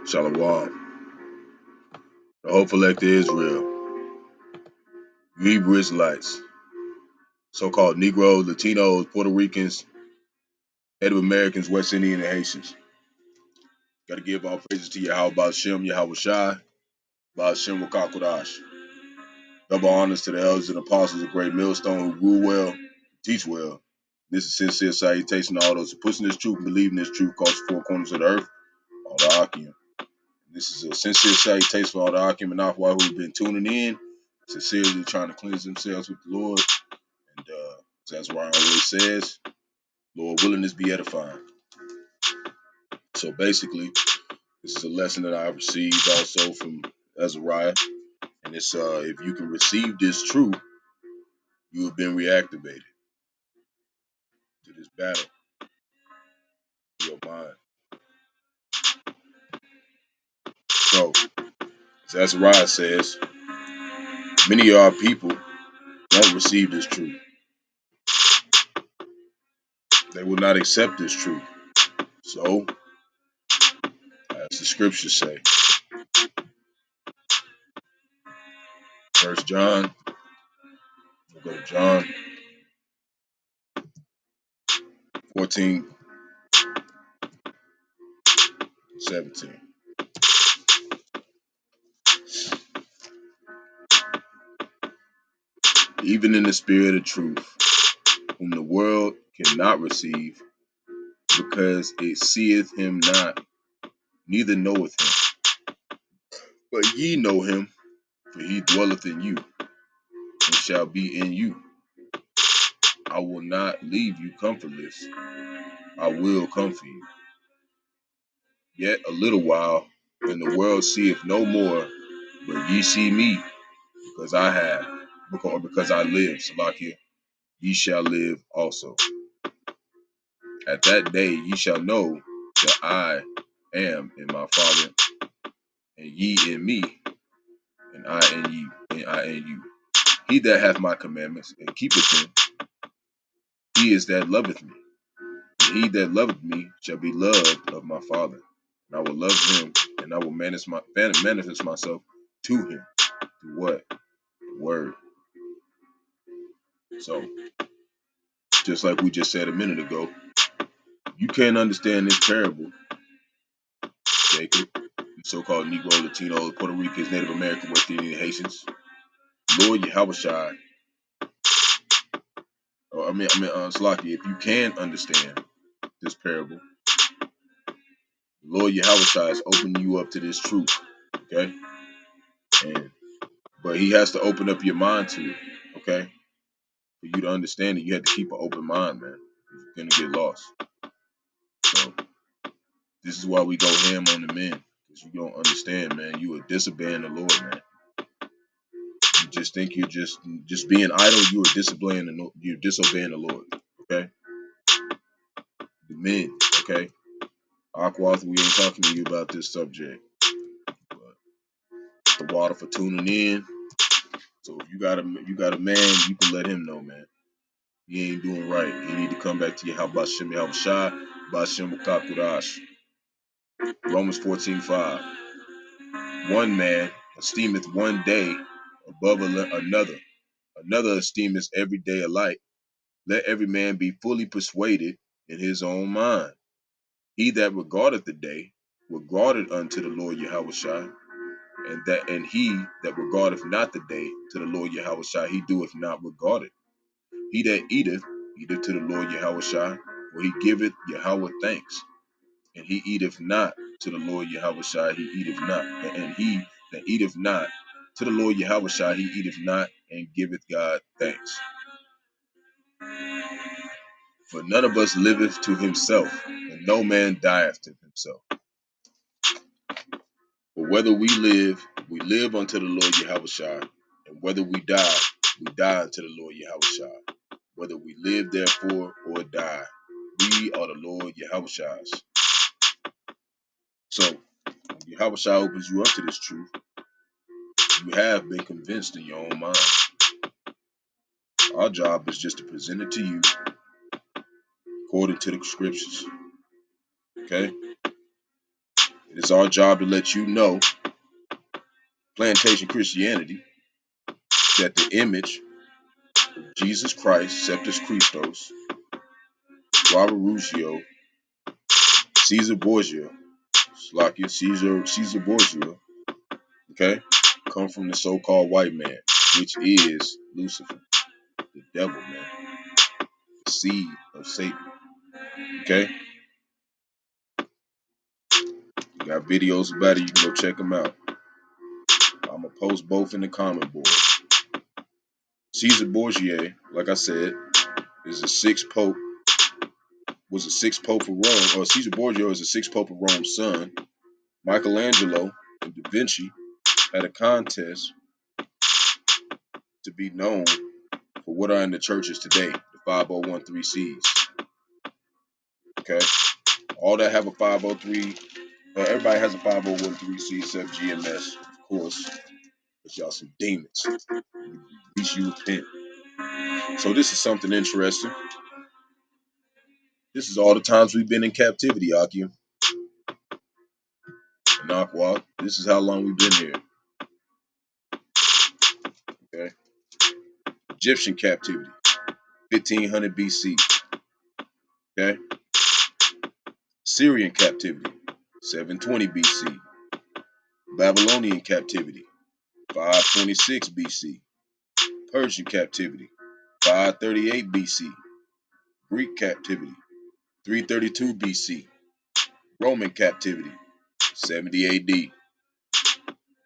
Shalom. The Hope Elector Israel, Hebrew Israelites, so-called Negroes, Latinos, Puerto Ricans, Native Americans, West Indian, and Haitians. Got to give all praises to Yahawah, Bahasham, Yahawashi, Bahasham, Qadash. Double honors to the elders and apostles of Great Millstone who rule well, teach well. This is sincere salutation to all those who pushing this truth and believing this truth across the four corners of the earth, all the Akim. This is a sincere salutation for all the Akim and Ahthah who've been tuning in, sincerely trying to cleanse themselves with the Lord. And as Ryan always says, Lord willing, this be edifying. So basically, this is a lesson that I received also from Azariah. And it's if you can receive this truth, you have been reactivated to this battle in your mind. So, as Azariah says, many of our people won't receive this truth. They will not accept this truth. So, as the scriptures say, 1 John, we'll go to John 14:17. Even in the spirit of truth, whom the world cannot receive, because it seeth him not, neither knoweth him. But ye know him, for he dwelleth in you, and shall be in you. I will not leave you comfortless, I will comfort you. Yet a little while, and the world seeth no more, but ye see me, because I have, because I live, Salakia, ye shall live also. At that day ye shall know that I am in my Father, and ye in me, and I in you, and I in you. He that hath my commandments and keepeth them, he is that loveth me. And he that loveth me shall be loved of my Father. And I will love him, and I will manifest myself to him. Through what? The word. So, just like we just said a minute ago, you can't understand this parable, Jacob, you so-called Negro, Latino, Puerto Ricans, Native American, West Indian, Haitians. Lord Yahawashi, Slaki, if you can understand this parable, Lord Yahawashi is opening you up to this truth, okay? But he has to open up your mind to it, okay? For you to understand it, you have to keep an open mind, man. You're gonna get lost. So this is why we go ham on the men, because you don't understand, man. You are disobeying the Lord, man. You just think you're just being idle. You are disobeying the Lord, okay? The men, okay? Aquath, we ain't talking to you about this subject. But the water for tuning in. So if you got a man, you can let him know, man. He ain't doing right. He need to come back to Yahawah, Yahawashi, Bahasham, Qadash. Romans 14:5. One man esteemeth one day above another. Another esteemeth every day alike. Let every man be fully persuaded in his own mind. He that regardeth the day regardeth unto the Lord Yahawashi, and he that regardeth not the day to the Lord Yahawashi, he doeth not regard it. He that eateth to the Lord Yahawashi, for he giveth Yahawah thanks. And he eateth not to the Lord Yahawashi, he eateth not. And he that eateth not to the Lord Yahawashi, he eateth not, and giveth God thanks. For none of us liveth to himself, and no man dieth to himself. But whether we live unto the Lord Yahawashi, and whether we die unto the Lord Yahawashi. Whether we live therefore or die, we are the Lord Yahawashi's. So, when Yahawashi opens you up to this truth, you have been convinced in your own mind. Our job is just to present it to you according to the scriptures. Okay? It's our job to let you know, plantation Christianity, that the image of Jesus Christ, Septus Christos, Rawchaa, Caesar Borgia, Slakia, Caesar Borgia, okay, come from the so-called white man, which is Lucifer, the devil, man, the seed of Satan. Okay, you got videos about it. You can go check them out. I'm gonna post both in the comment board. Caesar Borgia, like I said, is a sixth pope. Was a sixth pope of Rome, or Caesar Borgia is a sixth pope of Rome's son. Michelangelo and Da Vinci had a contest to be known for what are in the churches today, the 5013Cs. Okay, all that have a 503. Everybody has a 5013C except GMS, of course. But y'all some demons. At least you repent. So this is something interesting. This is all the times we've been in captivity, Akim and Aqua. This is how long we've been here. Okay. Egyptian captivity, 1500 BC. Okay. Syrian captivity, 720 BC. Babylonian captivity, 526 BC. Persian captivity, 538 BC. Greek captivity, 332 BC. Roman captivity, 70 AD.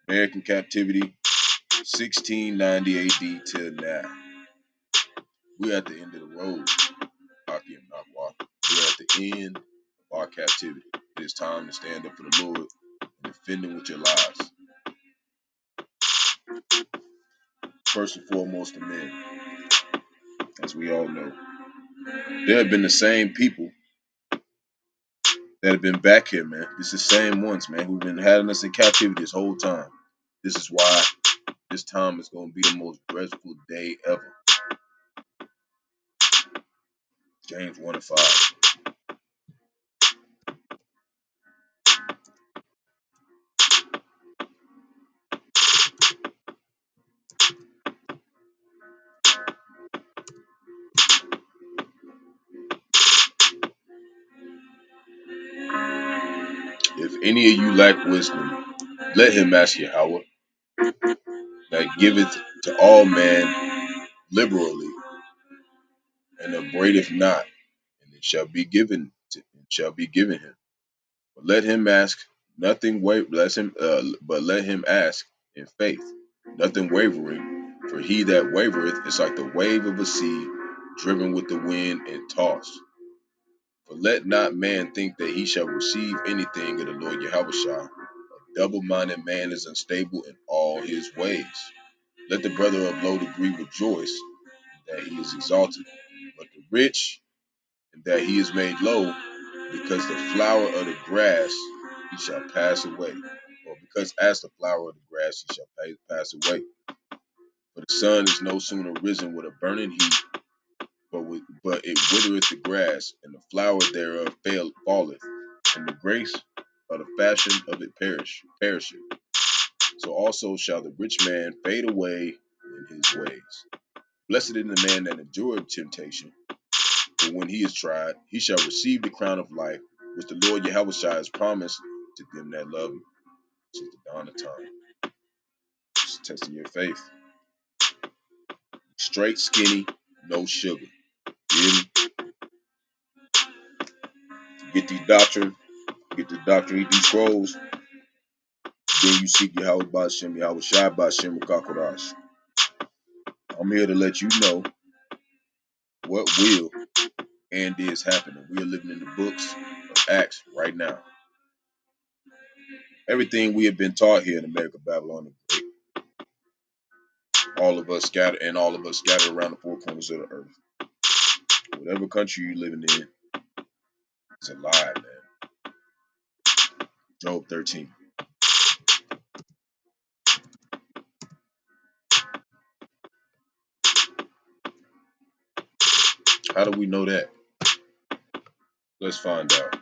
American captivity, 1690 AD till now. We're at the end of the road, Aki and Nakwa. We're at the end of our captivity. It is time to stand up for the Lord and defend Him with your lives. First and foremost, the men, as we all know. There have been the same people that have been back here, man. It's the same ones, man, who've been having us in captivity this whole time. This is why this time is going to be the most dreadful day ever. James 1:5. If any of you lack wisdom, let him ask Yahawah, that giveth to all men liberally, and upbraideth not, and it shall be given him. But let him ask nothing but let him ask in faith, nothing wavering. For he that wavereth is like the wave of a sea, driven with the wind and tossed. For let not man think that he shall receive anything of the Lord Yahawashi. A double-minded man is unstable in all his ways. Let the brother of low degree rejoice that he is exalted, but the rich and that he is made low, because the flower of the grass he shall pass away, or because as the flower of the grass he shall pass away. For the sun is no sooner risen with a burning heat, but it withereth the grass, and the flower thereof falleth, and the grace of the fashion of it perisheth. So also shall the rich man fade away in his ways. Blessed is the man that endureth temptation, for when he is tried, he shall receive the crown of life, which the Lord Yahawashi has promised to them that love him. Since the dawn of time. Just testing your faith. Straight, skinny, no sugar. You hear me? Get the doctrine, eat these scrolls. Then you seek Yahawah Bahasham, Yahawashi Bahasham, Qadash. I'm here to let you know what will and is happening. We are living in the books of Acts right now. Everything we have been taught here in America, Babylon, all of us scattered around the four corners of the earth. Whatever country you're living in is a lie, man. Job 13. How do we know that? Let's find out.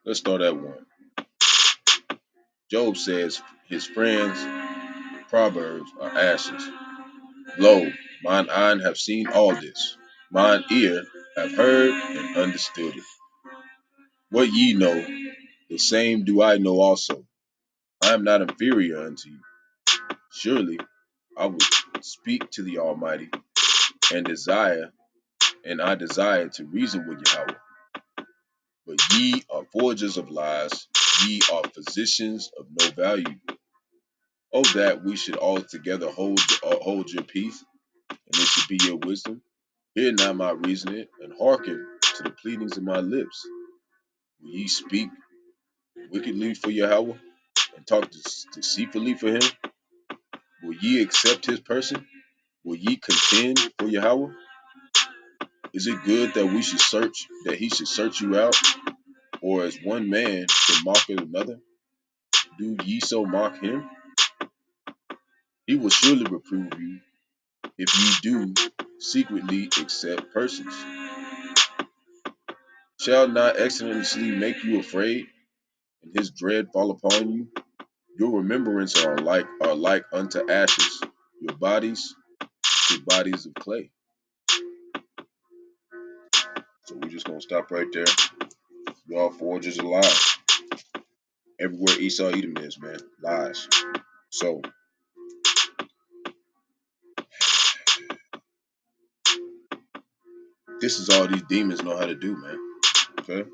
Let's start at 1. Job says his friends' proverbs are ashes. Lo, mine eye have seen all this. Mine ear have heard and understood it. What ye know, the same do I know also. I am not inferior unto you. Surely I would speak to the Almighty and I desire to reason with Yahawah. But ye are forgers of lies, ye are physicians of no value. Oh, that we should altogether hold your peace, and it should be your wisdom. Hear now my reasoning, and hearken to the pleadings of my lips. Will ye speak wickedly for Yahawah, and talk deceitfully for him? Will ye accept his person? Will ye contend for Yahawah? Is it good that he should search you out, or as one man can mock at another? Do ye so mock him? He will surely reprove you if ye do secretly accept persons. Shall not excellency make you afraid, and his dread fall upon you? Your remembrance are like unto ashes, your bodies to bodies of clay. So we're just gonna stop right there. Y'all forgers of lies. Everywhere Esau Edom is, man. Lies. So this is all these demons know how to do, man. Okay?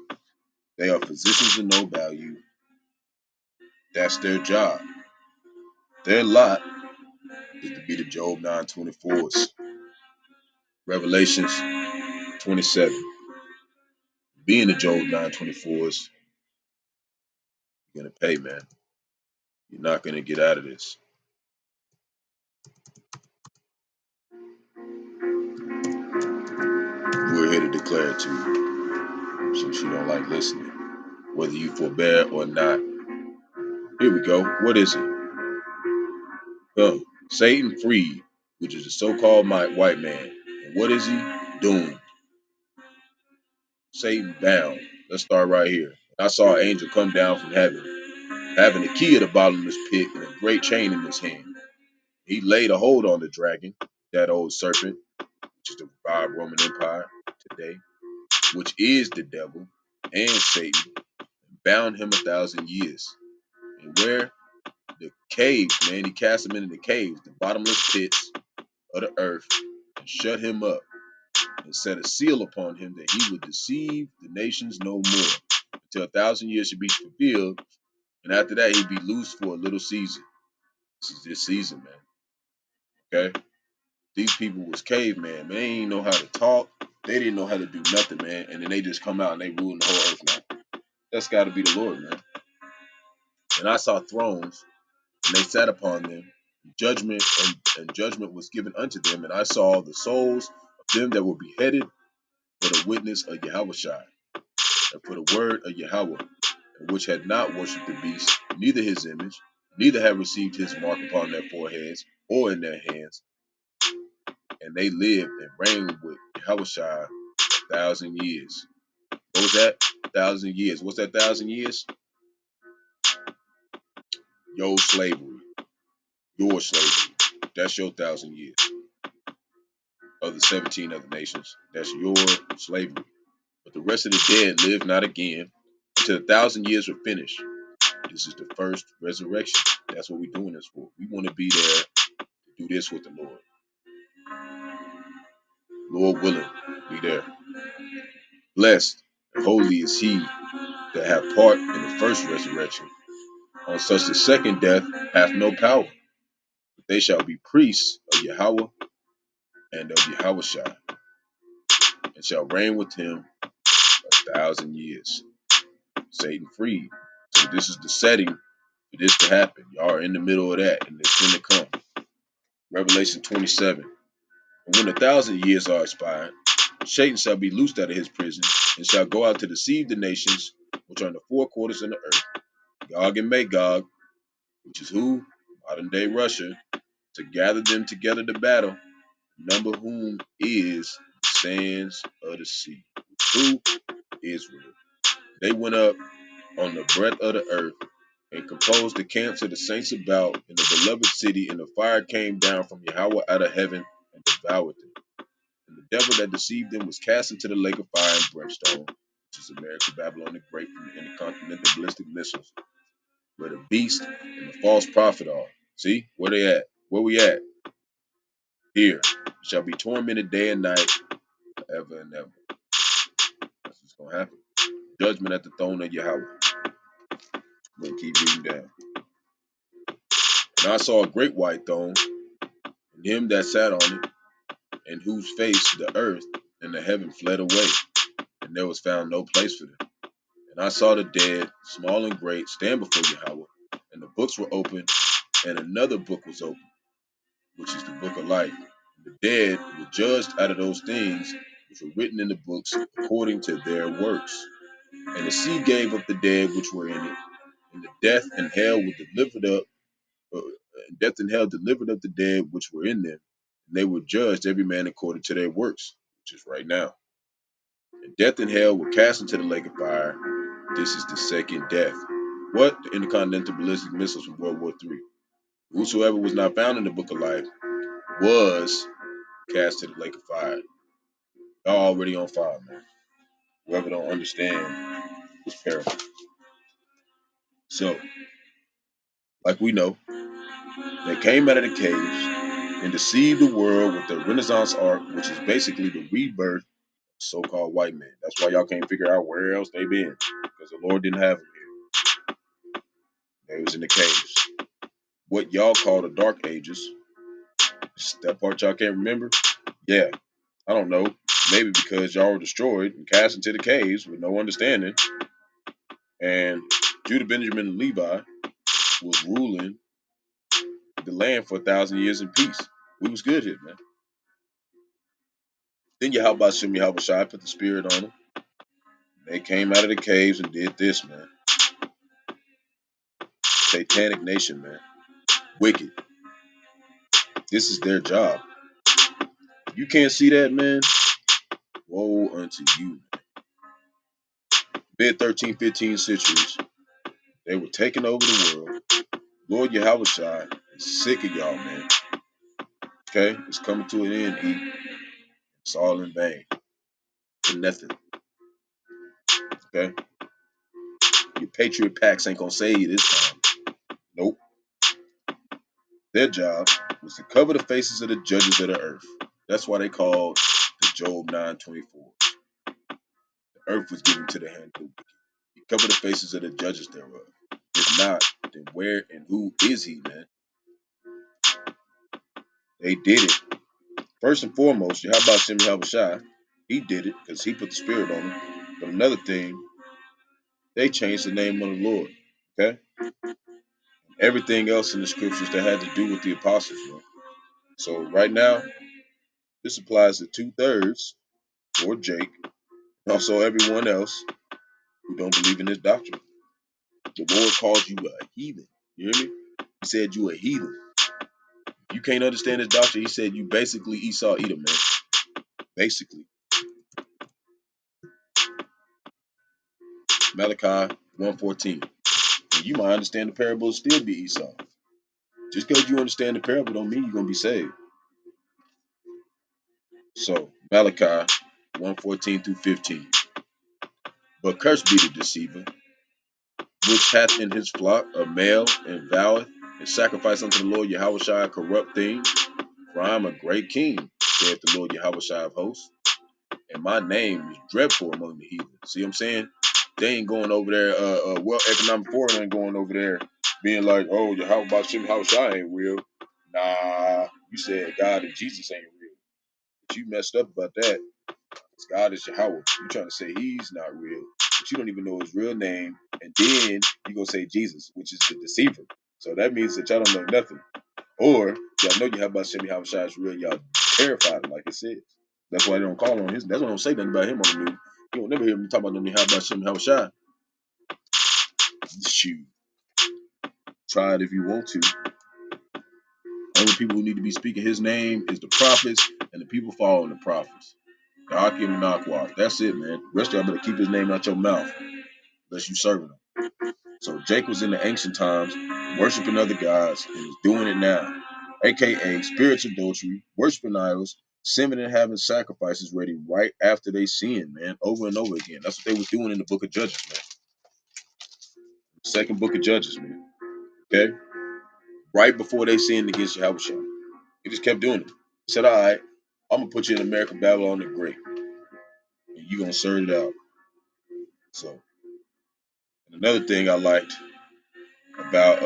They are physicians of no value. That's their job. Their lot is to be the Job 9:24s. Revelations 27. Being the Job 9:24s, you're gonna pay, man. You're not gonna get out of this. We're here to declare it to you, since you don't like listening, whether you forbear or not. Here we go. What is it? Satan freed, which is the so-called white man. And what is he? Doomed. Satan bound. Let's start right here. I saw an angel come down from heaven, having the key of the bottomless pit and a great chain in his hand. He laid a hold on the dragon, that old serpent, which is the revived Roman Empire today, which is the devil and Satan, and bound him 1,000 years. And where? The caves, man. He cast him into the caves, the bottomless pits of the earth, and shut him up, and set a seal upon him that he would deceive the nations no more, until 1,000 years should be fulfilled, and after that he'd be loosed for a little season. This is this season, man. Okay? These people was cavemen, man. They ain't know how to talk. They didn't know how to do nothing, man. And then they just come out and they ruling the whole earth now. That's got to be the Lord, man. And I saw thrones, and they sat upon them. Judgment and judgment was given unto them, and I saw the souls of them that were beheaded for the witness of Yahawashi, and for the word of Yahawah, and which had not worshipped the beast, neither his image, neither had received his mark upon their foreheads or in their hands, and they lived and reigned with Yahawashi 1,000 years. What was that? 1,000 years. What's that 1,000 years? Your slavery. Your slavery. That's your 1,000 years. Of the 17 other nations, that's your slavery. But the rest of the dead live not again until 1,000 years were finished. This is the first resurrection. That's what we're doing this for. We want to be there to do this with the Lord. Lord willing, be there. Blessed and holy is he that have part in the first resurrection. On such the second death hath no power. But they shall be priests of Yahawah and of Yahawashi, and shall reign with him 1,000 years. Satan freed. So this is the setting for this to happen. Y'all are in the middle of that, and it's going to come. Revelation 27. And when 1,000 years are expired, Satan shall be loosed out of his prison, and shall go out to deceive the nations which are in the four quarters of the earth, Gog and Magog, which is who? Modern day Russia, to gather them together to battle, number whom is the sands of the sea. Who? Israel. They went up on the breadth of the earth, and composed the camps of the saints about in the beloved city, and the fire came down from Yahawah out of heaven and devoured them. And the devil that deceived them was cast into the lake of fire and brimstone, which is America, Babylon the Great, from the intercontinental ballistic missiles, where the beast and the false prophet are. See, where they at? Where we at? Here. It shall be tormented day and night, forever and ever. That's what's going to happen. Judgment at the throne of Yahawah. I'm going to keep reading down. And I saw a great white throne, and him that sat on it, in whose face the earth and the heaven fled away, and there was found no place for them. And I saw the dead, small and great, stand before Yahawah, and the books were opened, and another book was opened, which is the book of life. And the dead were judged out of those things which were written in the books according to their works. And the sea gave up the dead which were in it, and the death and hell were delivered up. Death and hell delivered up the dead which were in them, and they were judged every man according to their works, which is right now. And death and hell were cast into the lake of fire. This is the second death. What? The intercontinental ballistic missiles from World War III. Whosoever was not found in the book of life was cast to the lake of fire. Y'all already on fire, man. Whoever don't understand this parable. So, like we know, they came out of the caves and deceived the world with the Renaissance art, which is basically the rebirth of so-called white man. That's why y'all can't figure out where else they been, because the Lord didn't have them here. They was in the caves. What y'all call the Dark Ages, that part y'all can't remember? Yeah, I don't know. Maybe because y'all were destroyed and cast into the caves with no understanding, and Judah, Benjamin, and Levi was ruling the land for 1,000 years in peace. We was good here, man. Then Bahasham, Yahawashi put the spirit on them. They came out of the caves and did this, man. Satanic nation, man. Wicked. This is their job. You can't see that, man. Woe unto you. Mid 13, 15 centuries, they were taking over the world. Lord Yahawashi is sick of y'all, man. Okay? It's coming to an end, E. It's all in vain. For nothing. Okay? Your Patriot packs ain't gonna save you this time. Nope. Their job was to cover the faces of the judges of the earth. That's why they called the Job 9:24. The earth was given to the hand of the wicked. He covered the faces of the judges thereof. If not, then where and who is he, man? They did it. First and foremost, Yahawashi, he did it because he put the spirit on him. But another thing, they changed the name of the Lord. Okay? Everything else in the scriptures that had to do with the apostles, man. So right now, this applies to 2/3 or Jake, and also everyone else who don't believe in this doctrine. The Lord calls you a heathen. You hear me? He said you a heathen. You can't understand this doctrine. He said you basically Esau Edom, man. Basically. Malachi 1:14. And you might understand the parable and still be Esau. Just because you understand the parable don't mean you're gonna be saved. So Malachi 1:14 through 15. But cursed be the deceiver, which hath in his flock a male, and voweth and sacrifice unto the Lord Yahawashi a corrupt thing. For I am a great king, saith the Lord Yahawashi of hosts, and my name is dreadful among the heathen. See what I'm saying? They ain't going over there, World Economic Forum ain't going over there being like, oh, Yahawashi ain't real. Nah, you said God and Jesus ain't real. But you messed up about that. Because God is Yahawah. You trying to say he's not real, but you don't even know his real name. And then you gonna say Jesus, which is the deceiver. So that means that y'all don't know nothing. Or y'all know you have about Yahawashi is real, y'all terrified him like it says. That's why they don't call on his. That's why I don't say nothing about him on the news. You don't never hear me talk about them Yahawashi. Shoot. Try it if you want to. Only people who need to be speaking his name is the prophets and the people following the prophets. The Hakim and Aqua. That's it, man. The rest of y'all better keep his name out your mouth unless you serving him. So Jake was in the ancient times worshiping other gods and is doing it now, aka spiritual adultery, worshiping idols, sinning and having sacrifices ready right after they sin, man, over and over again. That's what they was doing in the book of Judges, man. Second book of Judges, man. Okay, right before they sinned against Yahawashi, he just kept doing it. He said, "All right, I'm gonna put you in America, Babylon the Great, and you gonna serve it out." So, and another thing I liked about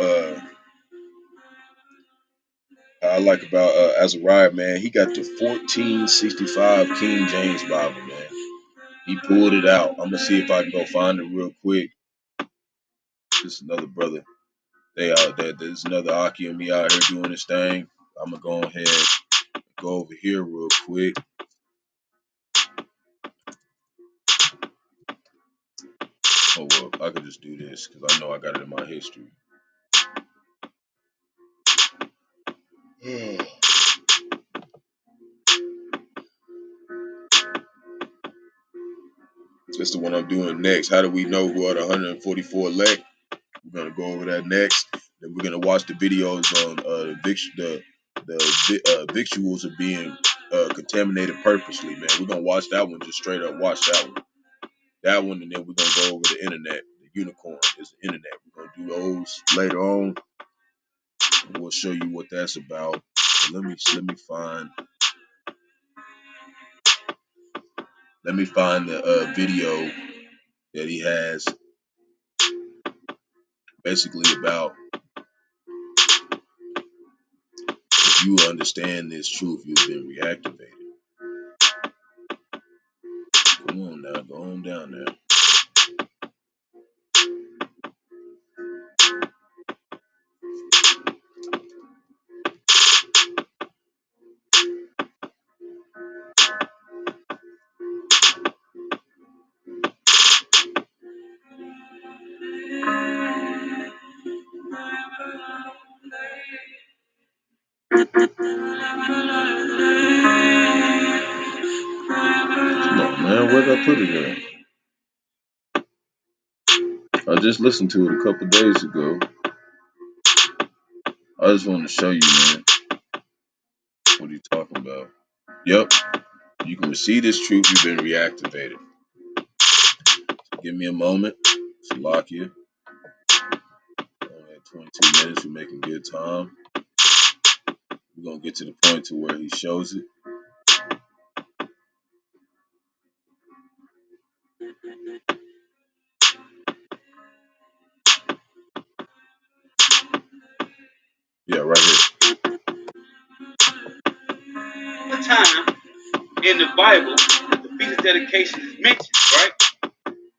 Azariah, man, he got the 1465 King James Bible, man. He pulled it out. I'm gonna see if I can go find it real quick. This is another brother. They out there. There's another Aki and me out here doing this thing. I'm gonna go ahead and go over here real quick. Oh well, I could just do this because I know I got it in my history. That's the one I'm doing next. How do we know who are the 144 elect? We're gonna go over that next. Then we're gonna watch the videos on the victuals are being contaminated purposely, man. We're gonna watch that one, just straight up watch that one. That one, and then we're gonna go over the internet. The unicorn is the internet. We're gonna do those later on. And we'll show you what that's about. So let me find the video that he has basically about if you understand this truth, you've been reactivated. Come on now, go on down there. Come on, man, where did I put it at? I just listened to it a couple days ago. I just want to show you, man, what he's talking about. Yep, you can receive this truth, you've been reactivated. So give me a moment to lock you. Only at 22 minutes, we're making good time. We're going to get to the point to where he shows it. Yeah, right here. The time in the Bible that the feast of dedication is mentioned, right?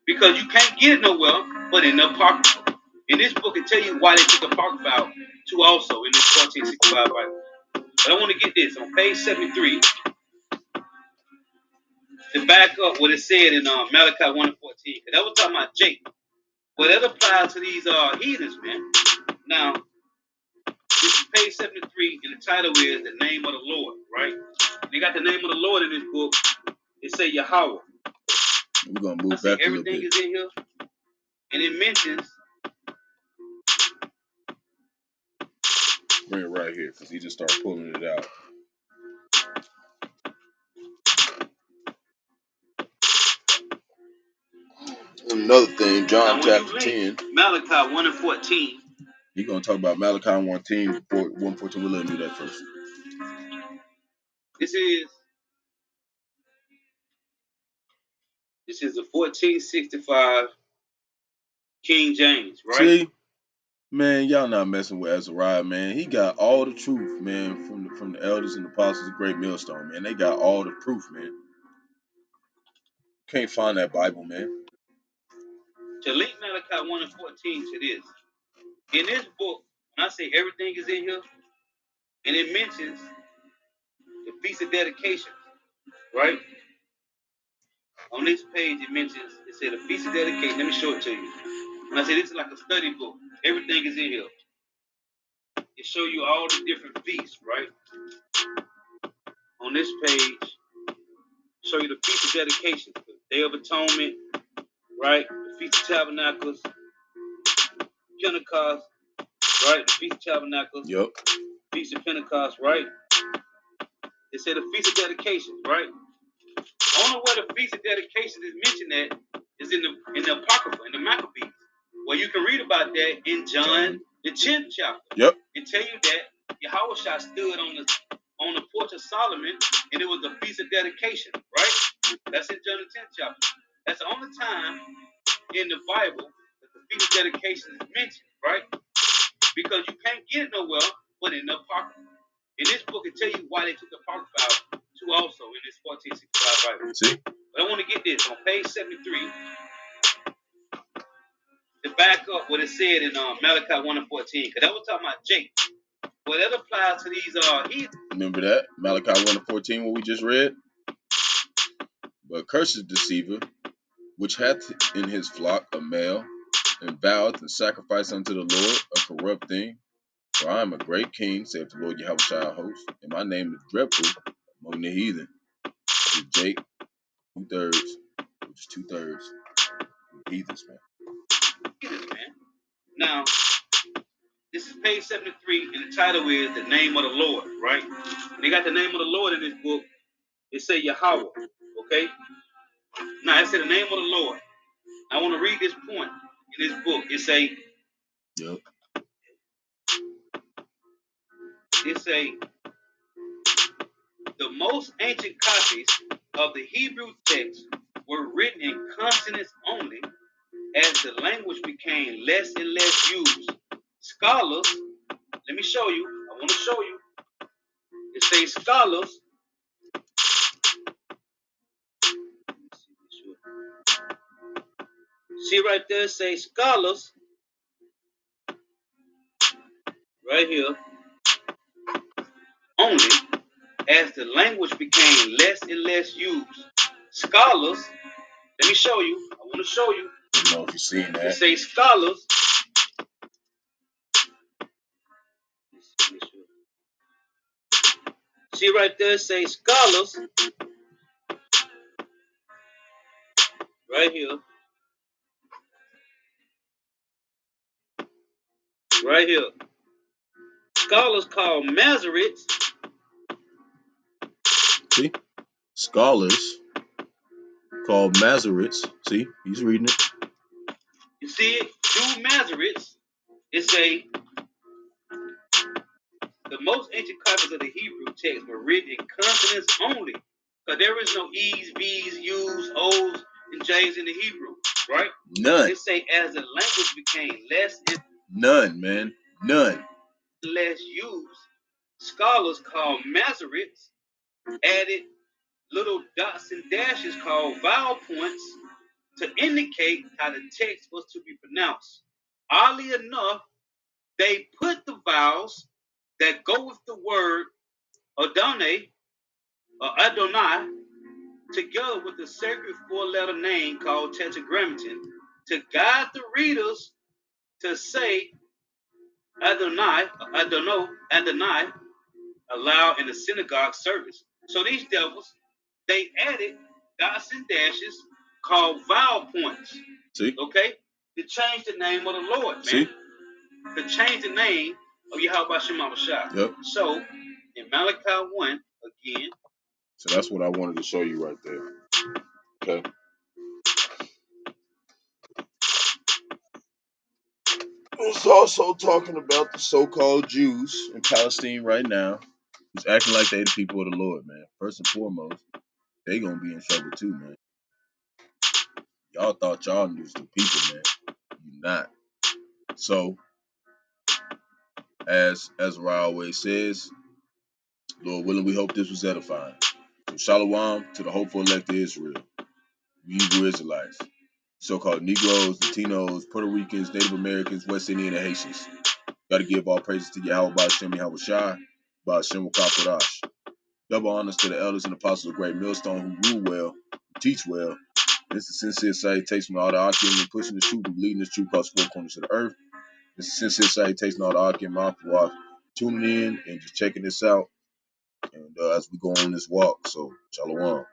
Because you can't get it nowhere but in the Apocrypha. In this book, it tell you why they took the Apocrypha out too also in this 1465 Bible. But I want to get this on page 73 to back up what it said in Malachi 1 and 14. Because that was talking about Jake. Well, that applies to these heathens, man. Now, this is page 73, and the title is The Name of the Lord, right? They got the name of the Lord in this book. It say Yahawah. We're going to move back a little bit. Everything is in here. And it mentions. Bring it right here because he just started pulling it out. Another thing, John chapter 10. Malachi 1 and 14. You're going to talk about Malachi 1:14. 1:14. We'll let him do that first. This is the 1465 King James, right? See, man, y'all not messing with Azariah, man. He got all the truth, man, from the elders and apostles of Great Millstone, man. They got all the proof, man. Can't find that Bible, man. To link Malachi 1 and 14 to this. In this book, when I say everything is in here, and it mentions the Feast of Dedication, right? On this page, it said the Feast of Dedication. Let me show it to you. When I say this is like a study book, everything is in here. It show you all the different feasts, right? On this page, show you the Feast of Dedication, the Day of Atonement, right? The Feast of Tabernacles, Pentecost, right? The Feast of Tabernacles. Yep. Feast of Pentecost, right? It said the Feast of Dedication, right? Only where the Feast of Dedication is mentioned at is in the Apocrypha, in the Maccabees. Well, you can read about that in John, the 10th chapter. Yep. And tell you that Yahawashi stood on the porch of Solomon, and it was the Feast of Dedication, right? That's in John the 10th chapter. That's the only time in the Bible that the Feast of Dedication is mentioned, right? Because you can't get it nowhere but in the Apocrypha. In this book, it tell you why they took the Apocrypha out too also in this 1465 Bible. See? But I want to get this on page 73 to back up what it said in Malachi 1 and 14, because that was talking about Jake. Well, that applies to these heathens. Remember that? Malachi 1 and 14, what we just read? But cursed deceiver, which hath in his flock a male, and voweth and sacrifice unto the Lord a corrupt thing. For I am a great king, saith the Lord Yahawashi host, and my name is dreadful among the heathen. With Jake, 2/3, which is 2/3 heathens, man. Heathens, man. Now, this is page 73, and the title is The Name of the Lord, right? And they got the name of the Lord in this book. It say Yahawah, okay? Now, it said the name of the Lord. I want to read this point in this book. It say, Yep. the most ancient copies of the Hebrew text were written in consonants only. As the language became less and less used, scholars, let me show you, I want to show you. It says scholars, see right there, it says scholars, right here, only, as the language became less and less used. Scholars, let me show you, I want to show you. I don't know if you've seen that. It says scholars, see right there, it says scholars, right here, right here. Scholars call Masoretes. See? Scholars called Masoretes. See? He's reading it. You see it? Jew Masoretes. It say the most ancient copies of the Hebrew text were written in consonants only. Because there is no E's, V's, U's, O's, and J's in the Hebrew, right? None. It say as the language became less and None, man. None. less used, scholars called Masoretes added little dots and dashes called vowel points to indicate how the text was to be pronounced. Oddly enough, they put the vowels that go with the word Adonai or Adonai together with the sacred four-letter name called Tetragrammaton to guide the readers to say Adonai or Adonai aloud in the synagogue service. So these devils, they added dots and dashes called vowel points. See? Okay? To change the name of the Lord, man. See? To change the name of Yahawashi. Yep. So in Malachi 1, again. So that's what I wanted to show you right there. Okay. It's also talking about the so-called Jews in Palestine right now who's acting like they the people of the Lord, man. First and foremost, they gonna be in trouble too, man. Y'all thought y'all knew the people, man. You not. So, as Ra always says, Lord willing, we hope this was edifying. So shalom to the hopeful elect of Israel, you Hebrew Israelites, so-called Negroes, Latinos, Puerto Ricans, Native Americans, West Indian, and Haitians. Got to give all praises to Yahawah, Bahasham, Yahawashi, Bahasham, Qadash. Double honors to the elders and apostles of Great Millstone who rule well, who teach well. This is sincere salutation to all the Akim and pushing the truth and leading this truth across four corners of the earth. This is sincere salutation to all the Akim and tuning in and just checking this out. And as we go on this walk, so shalom.